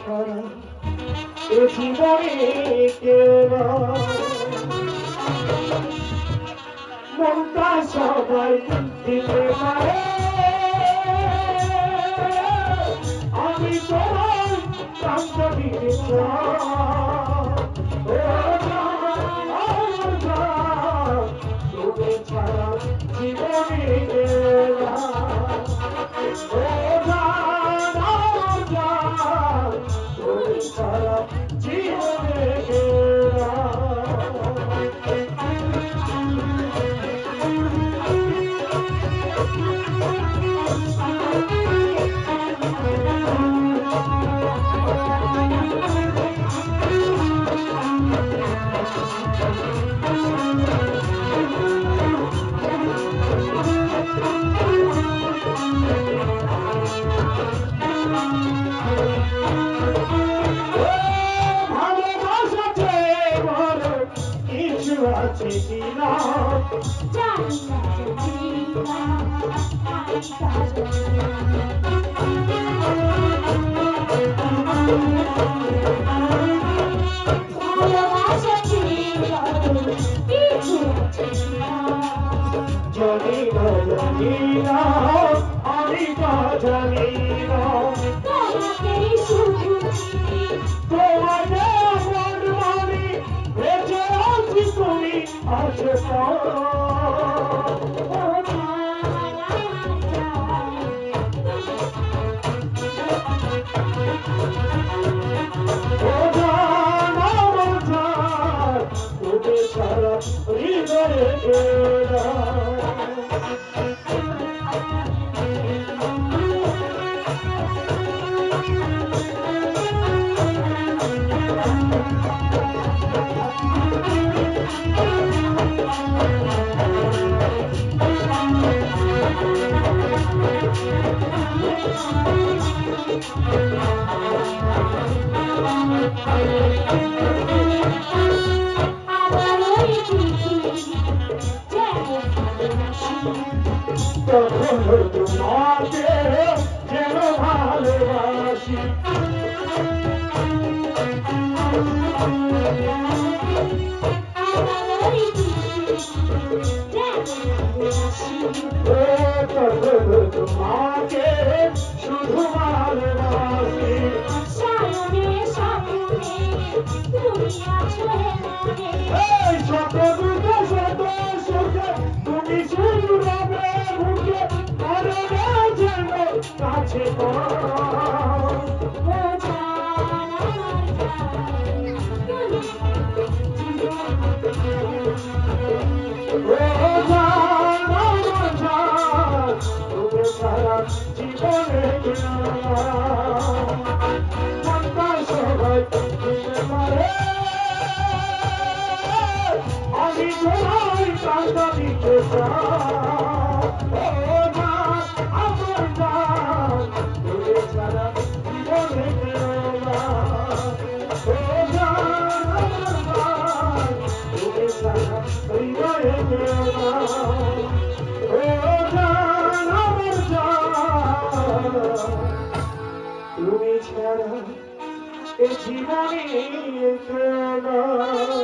ছাড়া এ জীবনে কেউ নয়। মনটা সবাই দিতে পারে, আমি তোমার প্রান্ত দিতে তুমি ছাড়া জীবনে কেউ নয়। তুমি ছাড়া জীবনে কেউ আছে কিনা জানি না ভালোবাসা জানি না আমি তা জানি না তোমাকেই শুধু তোমাকে মন মানি বেঁচে আছি তুমি আছে ছাড়া হৃদয়ে তখন তোমাকে যেন ভালোবাসি তোমাকে শুধু ভালোবাসি এই শত দুঃখে শত সুখে তুমি শুধু রবে মুখে মরণে যেন কাছে জীবনে মনটা সবাই দিতে পারে, আমি তোমার প্রান্ত দিতে আমার গান তুমি ছাড়া জীবনে তুমি ছাড়া হৃদয়ে তুমি ছাড়া এ জীবনে কেউ